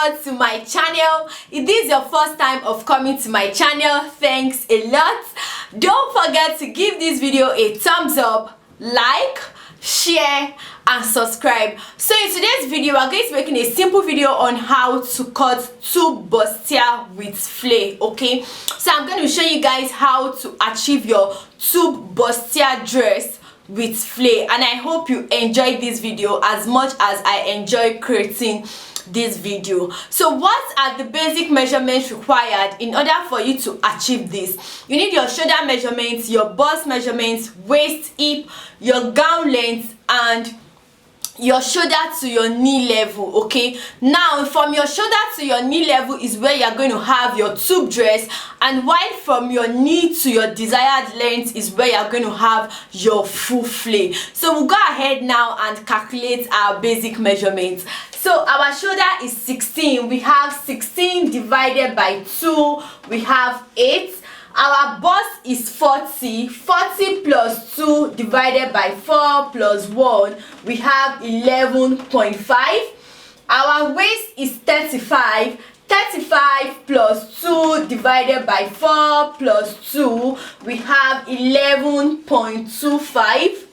more to my channel. If this is your first time of coming to my channel, thanks a lot. Don't forget to give this video a thumbs up, like, share and subscribe. So in today's video, we're going to be making a simple video on how to cut tube bustier with flay. Okay, so I'm going to show you guys how to achieve your tube bustier dress with flay, and I hope you enjoyed this video as much as I enjoy creating this video. So what are the basic measurements required in order for you to achieve this? You need your shoulder measurements, your bust measurements, waist, hip, your gown length, and your shoulder to your knee level. Okay, now from your shoulder to your knee level is where you're going to have your tube dress, and while from your knee to your desired length is where you're going to have your full flay. So we'll go ahead now and calculate our basic measurements. So our shoulder is 16. We have 16 divided by 2, we have 8. Our bust is 40. 40 plus 2 divided by 4 plus 1, we have 11.5. Our waist is 35. 35 plus 2 divided by 4 plus 2, we have 11.25.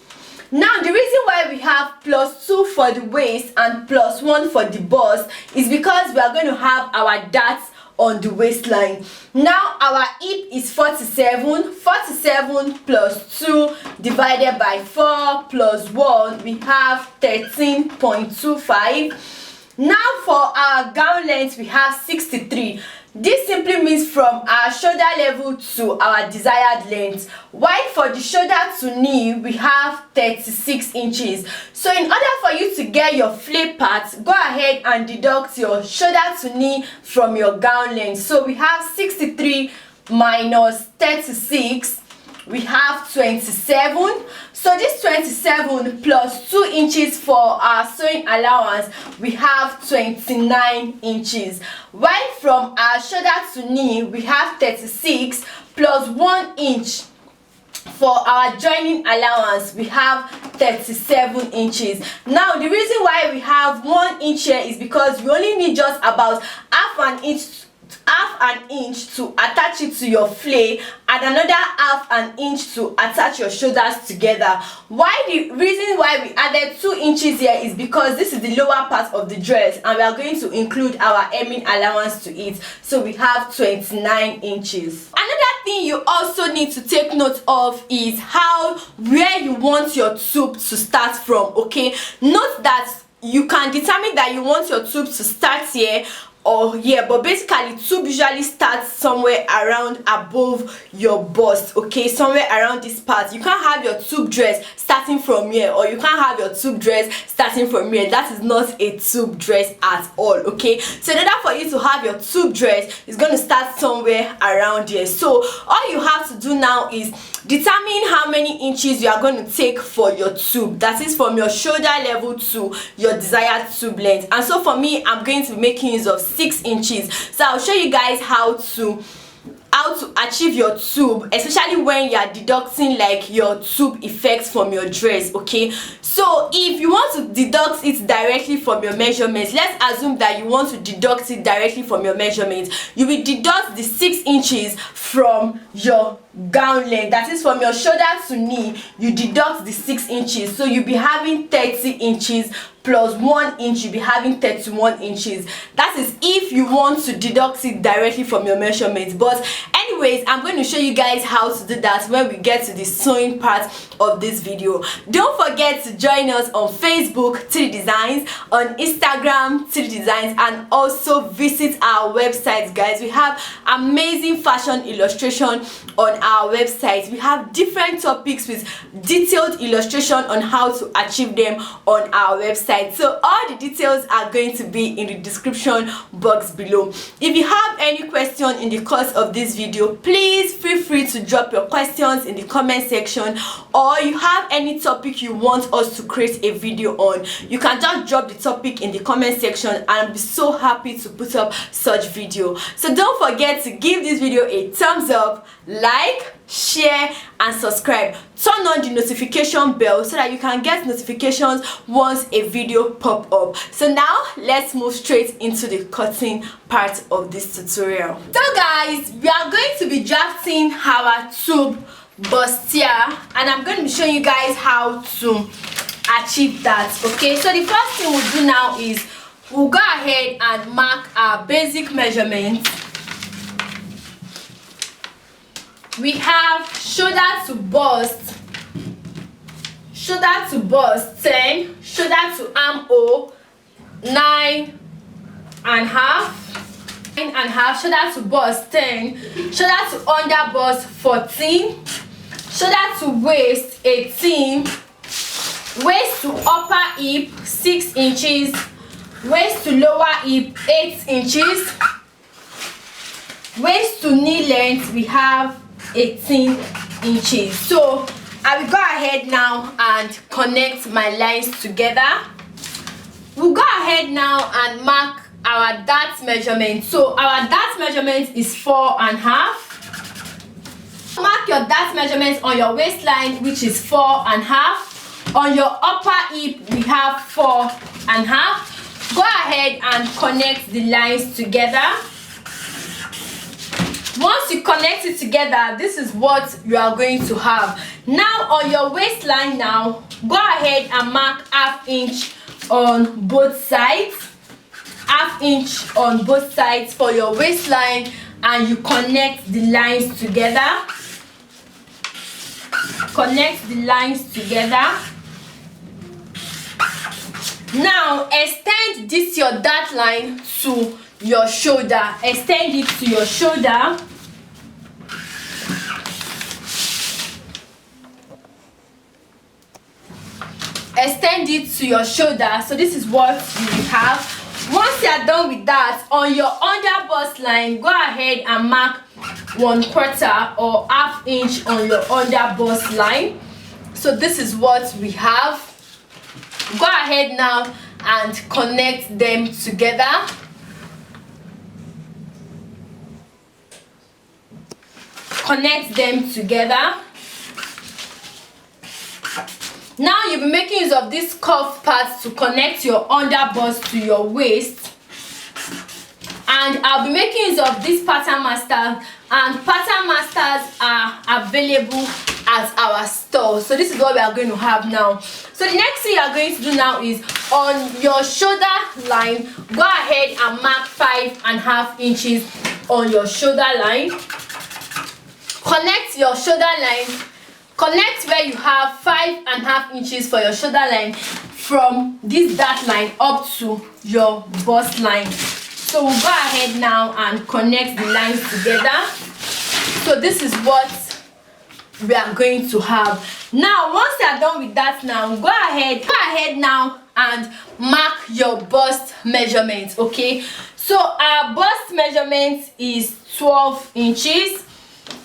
Now the reason why we have plus 2 for the waist and plus 1 for the bust is because we are going to have our darts on the waistline. Now our hip is 47. 47 plus 2 divided by 4 plus 1, we have 13.25. Now for our gown length, we have 63. This simply means from our shoulder level to our desired length, while for the shoulder to knee we have 36 inches. So in order for you to get your flay part, go ahead and deduct your shoulder to knee from your gown length. So we have 63 minus 36, we have 27. So this 27 plus 2 inches for our sewing allowance, we have 29 inches. While from our shoulder to knee we have 36 plus 1 inch for our joining allowance, we have 37 inches. Now the reason why we have 1 inch here is because we only need just about half an inch to attach it to your flay, and another half an inch to attach your shoulders together. Why the reason why we added 2 inches here is because this is the lower part of the dress and we are going to include our hemming allowance to it, so we have 29 inches. Another thing you also need to take note of is where you want your tube to start from. Okay, note that you can determine that you want your tube to start here or here, but basically tube usually starts somewhere around above your bust. Okay, somewhere around this part. You can't have your tube dress starting from here, or you can't have your tube dress starting from here. That is not a tube dress at all. Okay, so in order for you to have your tube dress, it's going to start somewhere around here. So all you have to do now is determine how many inches you are going to take for your tube, that is from your shoulder level to your desired tube length. And so for me, I'm going to be making use of 6 inches. So I'll show you guys how to achieve your tube, especially when you are deducting like your tube effects from your dress. Okay, so if you want to deduct it directly from your measurements, let's assume that you want to deduct it directly from your measurements. You will deduct the 6 inches from your gown length, that is from your shoulder to knee. You deduct the 6 inches, so you'll be having 30 inches plus 1 inch, you'll be having 31 inches. That is if you want to deduct it directly from your measurements. But anyways, I'm going to show you guys how to do that when we get to the sewing part of this video. Don't forget to join us on Facebook, 3D Designs, on Instagram, 3D Designs, and also visit our website, guys. We have amazing fashion illustration on our website. We have different topics with detailed illustration on how to achieve them on our website. So all the details are going to be in the description box below. If you have any question in the course of this video, please feel free to drop your questions in the comment section, or you have any topic you want us to create a video on, you can just drop the topic in the comment section and I'll be so happy to put up such video. So don't forget to give this video a thumbs up, like, like, share and subscribe. Turn on the notification bell so that you can get notifications once a video pop up. So now let's move straight into the cutting part of this tutorial. So guys, we are going to be drafting our tube bustier, and I'm going to be showing you guys how to achieve that. Okay, so the first thing we'll do now is we'll go ahead and mark our basic measurements. We have shoulder to bust 10, shoulder to armhole 9 and half, shoulder to bust 10, shoulder to under bust 14, shoulder to waist 18, waist to upper hip 6 inches, waist to lower hip 8 inches, waist to knee length we have 18 inches. So I will go ahead now and connect my lines together. We'll go ahead now and mark our dart measurement. So our dart measurement is 4.5. Mark your dart measurement on your waistline, which is 4.5. On your upper hip we have 4.5. Go ahead and connect the lines together. Once you connect it together, this is what you are going to have. Now on your waistline, now go ahead and mark ½ inch on both sides, ½ inch on both sides for your waistline, and you connect the lines together. Connect the lines together. Now extend this your dart line to your shoulder. Extend it to your shoulder. Extend it to your shoulder. So this is what you will have. Once you are done with that, on your under bust line, go ahead and mark 1/4 or ½ inch on your under bust line. So this is what we have. Go ahead now and connect them together. Connect them together. Now you'll be making use of this cuff part to connect your under bust to your waist. And I'll be making use of this pattern master, and pattern masters are available at our store. So this is what we are going to have now. So the next thing you are going to do now is on your shoulder line, go ahead and mark 5.5 inches on your shoulder line. Connect your shoulder line. Connect where you have 5.5 inches for your shoulder line from this dart line up to your bust line. So we'll go ahead now and connect the lines together. So this is what we are going to have. Now once you are done with that, now go ahead now and mark your bust measurement. Okay, so our bust measurement is 12 inches.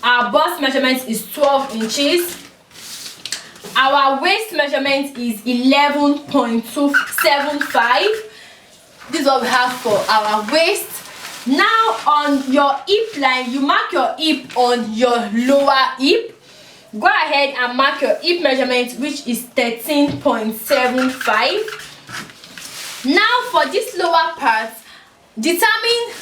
Our bust measurement is 12 inches. Our waist measurement is 11.275. This is what we have for our waist. Now on your hip line, you mark your hip on your lower hip. Go ahead and mark your hip measurement, which is 13.75. Now for this lower part, determine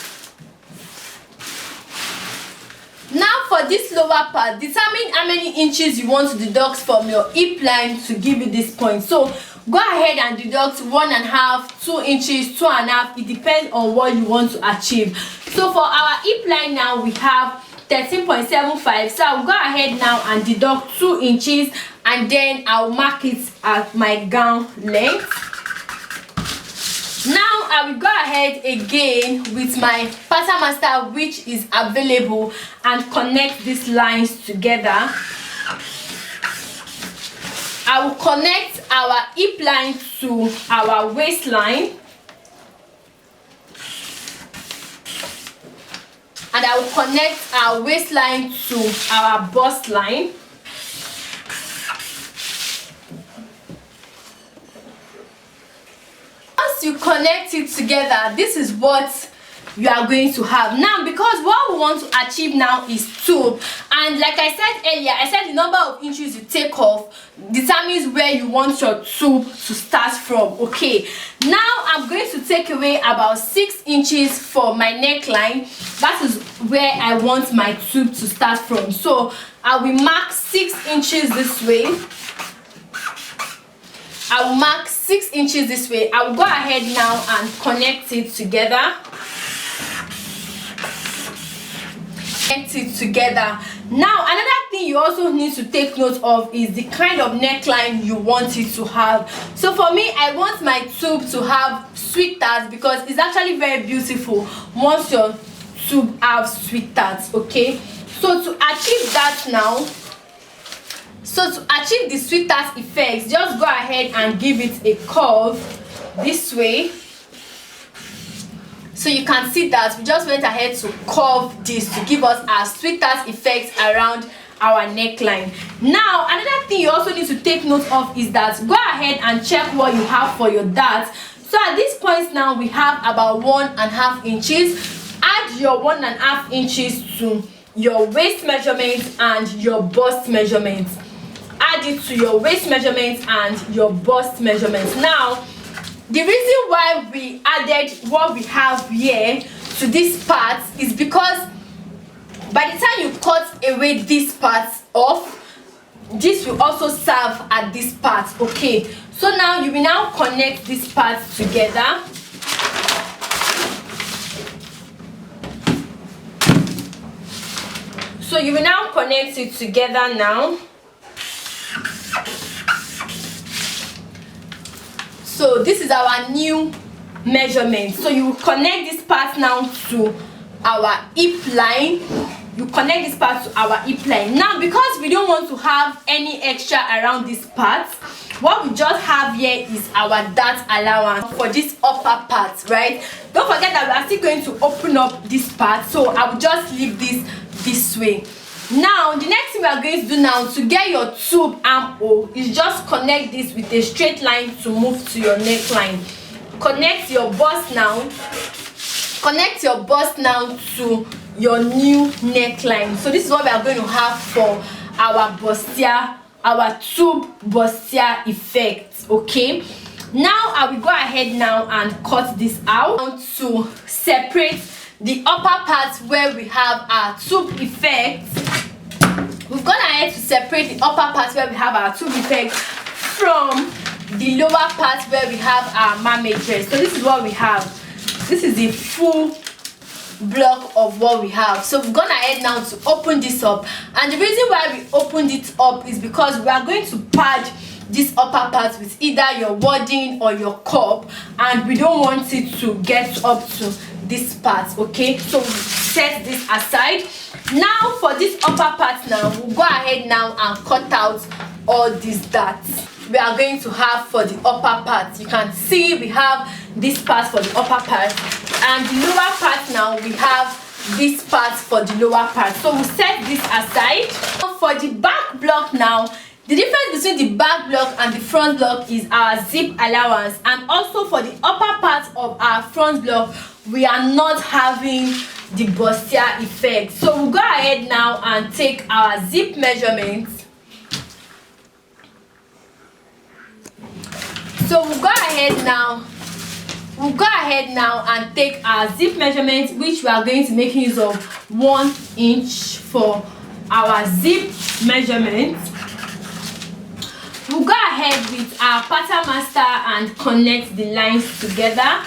how many inches you want to deduct from your hip line to give you this point. So go ahead and deduct 1.5, 2 inches, 2.5. It depends on what you want to achieve. So for our hip line now, we have 13.75. So I'll go ahead now and deduct 2 inches, and then I'll mark it at my gown length. Now I will go ahead again with my pattern master, which is available, and connect these lines together. I will connect our hip line to our waistline, and I will connect our waistline to our bust line. Once you connect it together, this is what you are going to have. Now, because what we want to achieve now is tube, and like I said earlier, I said the number of inches you take off determines where you want your tube to start from. Okay, now I'm going to take away about 6 inches for my neckline. That is where I want my tube to start from. So I will mark 6 inches this way. I will mark 6 inches this way. I will go ahead now and connect it together. Connect it together. Now, another thing you also need to take note of is the kind of neckline you want it to have. So for me, I want my tube to have sweet tarts, because it's actually very beautiful once your tube has sweet tarts. Okay, so to achieve that now, so to achieve the sweet tart effect, just go ahead and give it a curve this way. So you can see that we just went ahead to curve this to give us our sweet tart effect around our neckline. Now, another thing you also need to take note of is that go ahead and check what you have for your darts. So at this point now, we have about 1.5 inches. Add your 1.5 inches to your waist measurement and your bust measurement. Add it to your waist measurement and your bust measurement. Now, the reason why we added what we have here to this part is because by the time you cut away this part off, this will also serve at this part. Okay, so now you will now connect this part together. So you will now connect it together now. So this is our new measurement. So you will connect this part now to our hip line. You connect this part to our hip line. Now, because we don't want to have any extra around this part, what we just have here is our dart allowance for this upper part, right? Don't forget that we are still going to open up this part, so I will just leave this way. Now, the next thing we are going to do now to get your tube armhole is just connect this with a straight line to move to your neckline. Connect your bust now. Connect your bust now to your new neckline. So this is what we are going to have for our bustier, our tube bustier effect. Okay, now I will go ahead now and cut this out to separate the upper part where we have our tube effect. We've gone ahead to separate the upper part where we have our tube effect from the lower part where we have our mermaid dress. So this is what we have. This is the full block of what we have. So we've gone ahead now to open this up, and the reason why we opened it up is because we are going to pad this upper part with either your wadding or your cup, and we don't want it to get up to this part. Okay, so we set this aside. Now for this upper part now, we'll go ahead now and cut out all these darts we are going to have for the upper part. You can see we have this part for the upper part, and the lower part now we have this part for the lower part. So we'll set this aside. For the back block now, the difference between the back block and the front block is our zip allowance, and also for the upper part of our front block we are not having the bustier effect. So we'll go ahead now and take our zip measurements. So we'll go ahead now and take our zip measurement, which we are going to make use of 1 inch for our zip measurement. We'll go ahead with our pattern master and connect the lines together.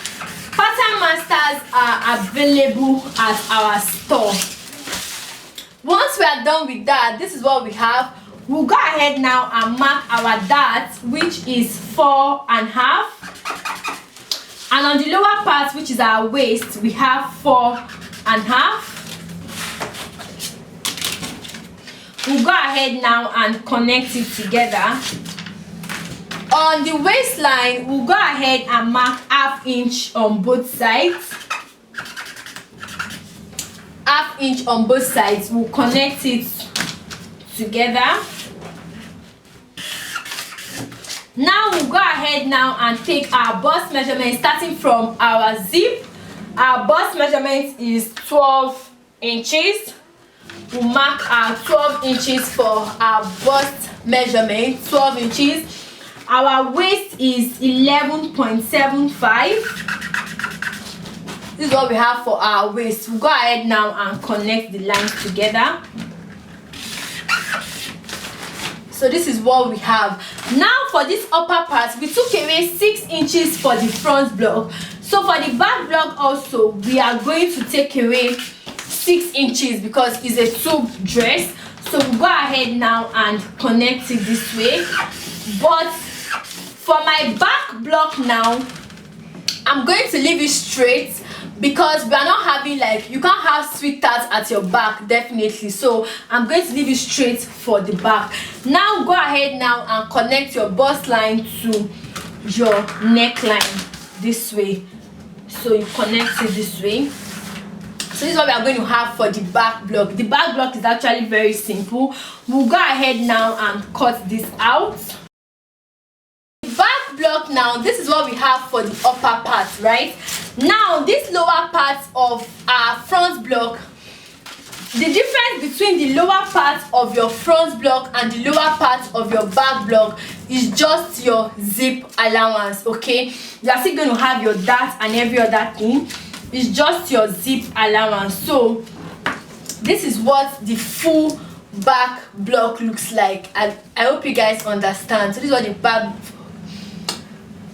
Pattern masters are available at our store. Once we are done with that, this is what we have. We'll go ahead now and mark our dart, which is 4.5, and on the lower part, which is our waist, we have 4.5. We'll go ahead now and connect it together. On the waistline, we'll go ahead and mark 1/2 inch on both sides. 1/2 inch on both sides. We'll connect it together. Now we'll go ahead now and take our bust measurement, starting from our zip Our bust measurement is 12 inches. We'll mark our 12 inches for our bust measurement, 12 inches. Our waist is 11.75. This is what we have for our waist. We'll go ahead now and connect the lines together. So this is what we have. Now for this upper part, we took away 6 inches for the front block. So for the back block also, we are going to take away 6 inches because it's a tube dress. So we'll go ahead now and connect it this way. But for my back block now, I'm going to leave it straight because we are not having, like, you can't have sweet tarts at your back, definitely. So I'm going to leave it straight for the back. Now go ahead now and connect your bust line to your neckline this way. So you connect it this way. So this is what we are going to have for the back block. The back block is actually very simple. We'll go ahead now and cut this out. Back block now, this is what we have for the upper part, right? Now this lower part of our front block, the difference between the lower part of your front block and the lower part of your back block is just your zip allowance. Okay, you are still going to have your dart and every other thing. It's just your zip allowance. So this is what the full back block looks like. I hope you guys understand. So this is what the back.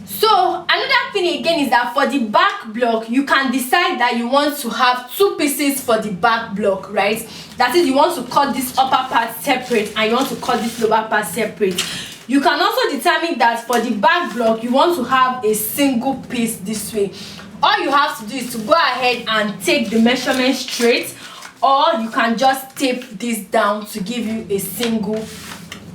So another thing again is that for the back block, you can decide that you want to have 2 pieces for the back block, right? That is, you want to cut this upper part separate and you want to cut this lower part separate. You can also determine that for the back block, you want to have a single piece this way. All you have to do is to go ahead and take the measurement straight, or you can just tape this down to give you a single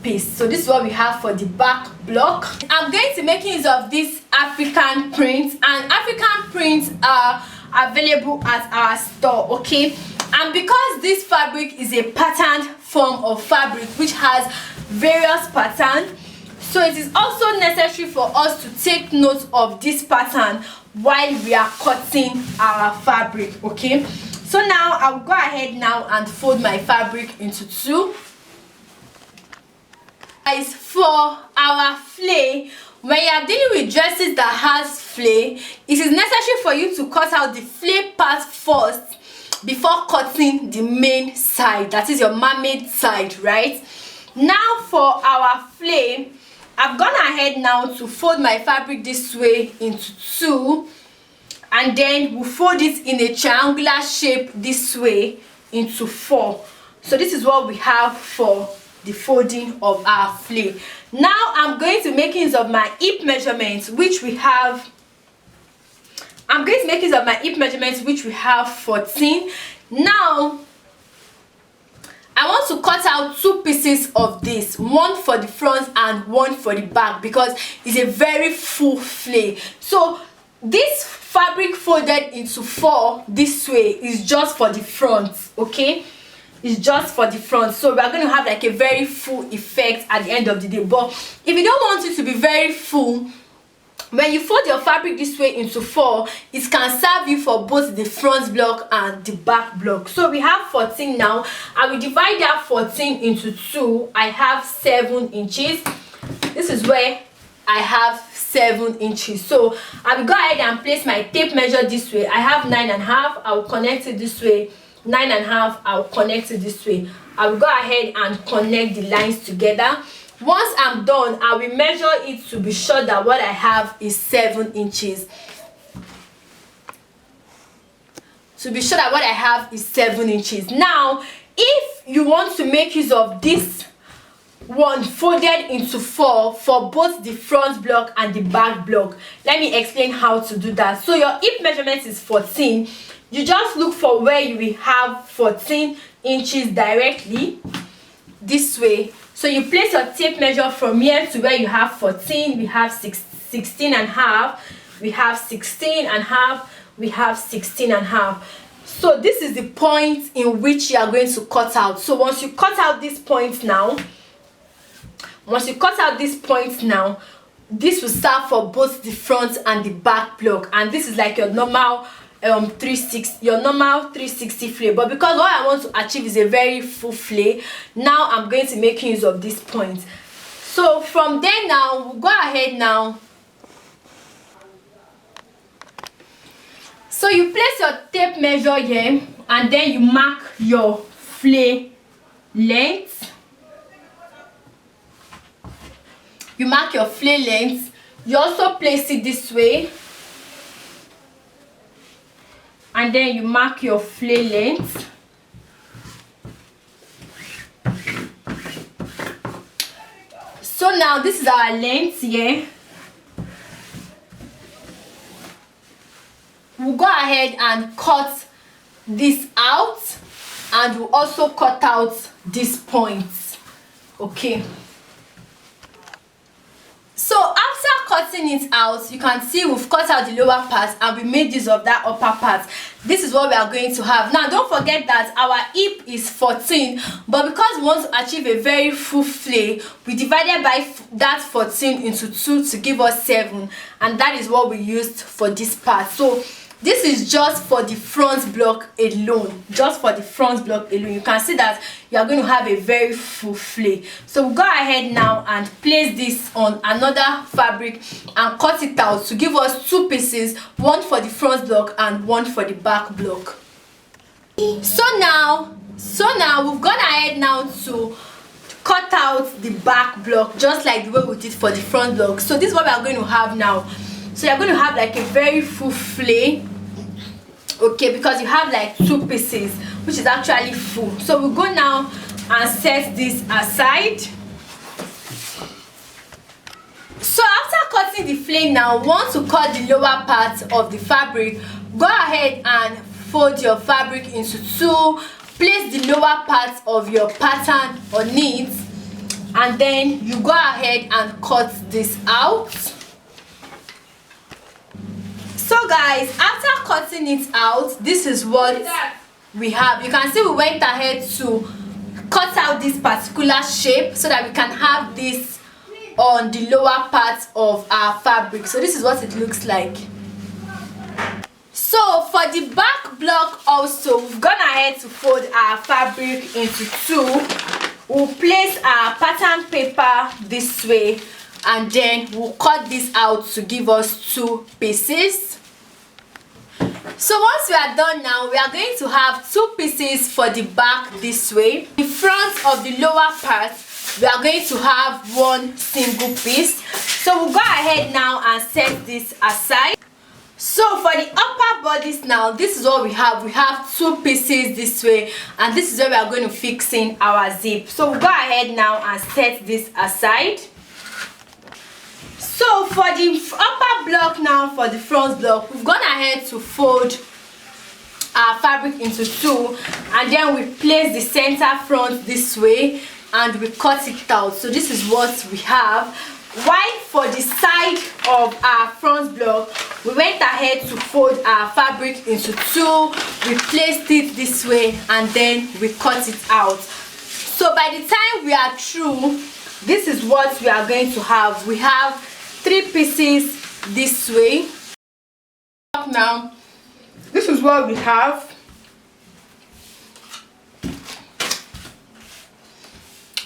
piece. So this is what we have for the back block. I'm going to make use of this African print, and African prints are available at our store, okay? And because this fabric is a patterned form of fabric which has various patterns, so it is also necessary for us to take note of this pattern while we are cutting our fabric, okay? So now I'll go ahead now and fold my fabric into 2. Guys, for our flay, when you are dealing with dresses that has flay, it is necessary for you to cut out the flay part first before cutting the main side, that is your mermaid side, right? Now for our flay, I've gone ahead now to fold my fabric this way into 2, and then we'll fold it in a triangular shape this way into 4. So this is what we have for the folding of our flay. Now I'm going to make use of my hip measurements, which we have. I'm going to make use of my hip measurements, which we have 14. Now I want to cut out 2 pieces of this, one for the front and one for the back, because it's a very full flay. So this fabric folded into 4 this way is just for the front, okay? It's just for the front. So we are going to have like a very full effect at the end of the day. But if you don't want it to be very full, when you fold your fabric this way into 4, it can serve you for both the front block and the back block. So we have 14 now. I will divide that 14 into 2. I have 7 inches. This is where I have 7 inches. So I will go ahead and place my tape measure this way. I have 9.5. I will connect it this way. 9.5. I will connect it this way. I will go ahead and connect the lines together. Once I'm done, I will measure it to be sure that what I have is 7 inches. To be sure that what I have is 7 inches. Now, if you want to make use of this one folded into 4 for both the front block and the back block, let me explain how to do that. So your hip measurement is 14. You just look for where you will have 14 inches directly this way. So you place your tape measure from here to where you have 14. We have 16.5. We have 16.5. We have 16.5. So this is the point in which you are going to cut out. So once you cut out this point now, this will serve for both the front and the back block, and this is like your normal 360, your normal 360 flay, but because what I want to achieve is a very full flay, now I'm going to make use of this point. So from there now, we'll go ahead now. So you place your tape measure here and then you mark your flay length. You mark your flay length. You also place it this way. And then you mark your flay length. So now this is our length here. We'll go ahead and cut this out, and we'll also cut out these points. Okay. So after cutting it out, you can see we've cut out the lower part and we made use of that upper part. This is what we are going to have. Now don't forget that our hip is 14, but because we want to achieve a very full flay, we divided by that 14 into 2 to give us 7, and that is what we used for this part. So this is just for the front block alone. Just for the front block alone. You can see that you are going to have a very full flay. So we'll go ahead now and place this on another fabric and cut it out to give us 2 pieces, one for the front block and one for the back block. So now we've gone ahead now to cut out the back block just like the way we did for the front block. So this is what we are going to have now. So you're going to have like a very full flay, okay, because you have like 2 pieces, which is actually full. So we'll go now and set this aside. So after cutting the flay now, once you cut the lower part of the fabric, go ahead and fold your fabric into 2, place the lower part of your pattern on it, and then you go ahead and cut this out. So guys, after cutting it out, this is what we have. You can see we went ahead to cut out this particular shape so that we can have this on the lower part of our fabric. So this is what it looks like. So for the back block also, we've gone ahead to fold our fabric into 2. We'll place our pattern paper this way, and then we'll cut this out to give us 2 pieces. So once we are done now, we are going to have 2 pieces for the back this way. In front of the lower part, we are going to have 1 single piece. So we'll go ahead now and set this aside. So for the upper bodice now, this is what we have. We have 2 pieces this way, and this is where we are going to fix in our zip. So we'll go ahead now and set this aside. So for the upper block now, for the front block, we've gone ahead to fold our fabric into 2, and then we place the center front this way and we cut it out. So this is what we have. While for the side of our front block, we went ahead to fold our fabric into 2, we placed it this way, and then we cut it out. So by the time we are through, this is what we are going to have. We have 3 pieces this way. Now this is what we have.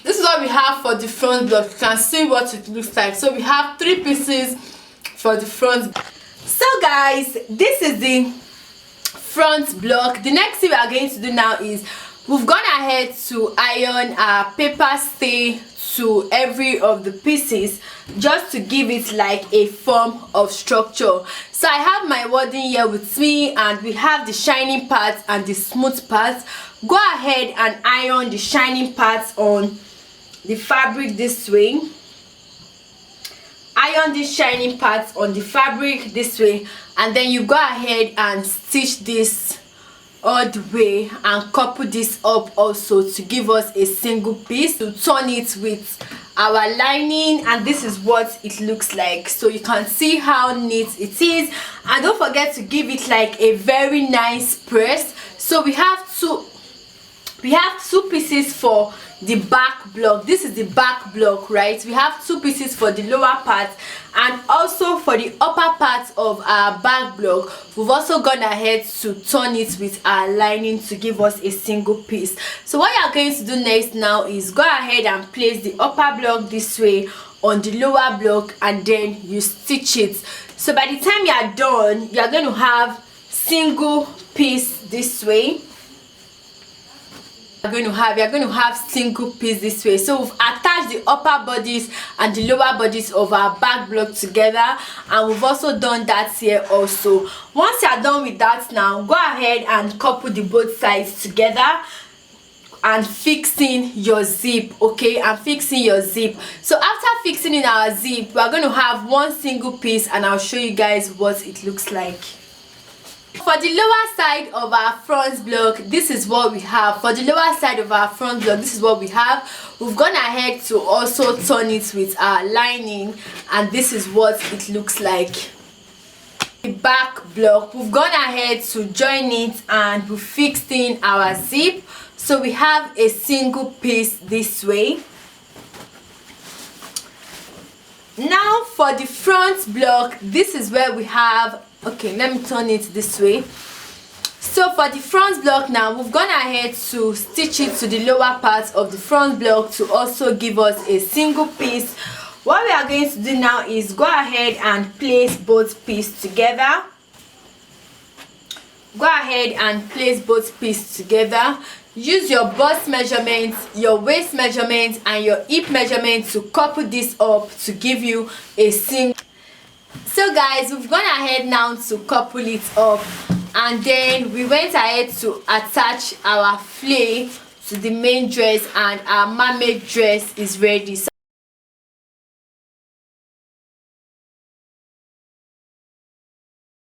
This is what we have for the front block. You can see what it looks like. So we have 3 pieces for the front. So guys, this is the front block. The next thing we are going to do now is we've gone ahead to iron our paper stay to every of the pieces just to give it like a form of structure. So I have my wording here with me, and we have the shining parts and the smooth parts. Go ahead and iron the shining parts on the fabric this way. Iron the shining parts on the fabric this way, and then you go ahead and stitch this all the way and couple this up also to give us a single piece to turn it with our lining, and this is what it looks like. So you can see how neat it is, and don't forget to give it like a very nice press. So we have 2 we have 2 pieces for the back block. This is the back block, right? We have 2 pieces for the lower part, and also for the upper part of our back block we've also gone ahead to turn it with our lining to give us a single piece. So what you are going to do next now is go ahead and place the upper block this way on the lower block, and then you stitch it. So by the time you are done, you are going to have single piece this way. You're going to have single piece this way. So we've attached the upper bodies and the lower bodies of our back block together, and we've also done that here also. Once you are done with that, now go ahead and couple the both sides together and fixing your zip. Okay, and fixing your zip. So after fixing in our zip, we are going to have one single piece, and I'll show you guys what it looks like. For the lower side of our front block, this is what we have. For the lower side of our front block, this is what we have. We've gone ahead to also turn it with our lining, and this is what it looks like. The back block, we've gone ahead to join it and we fixed in our zip. So we have a single piece this way. Now for the front block, this is where we have, okay, let me turn it this way. So for the front block now, we've gone ahead to stitch it to the lower part of the front block to also give us a single piece. What we are going to do now is go ahead and place both pieces together. Go ahead and place both pieces together. Use your bust measurements, your waist measurements, and your hip measurement to couple this up to give you a single. So guys, we've gone ahead now to couple it up, and then we went ahead to attach our flay to the main dress, and our mermaid dress is ready. So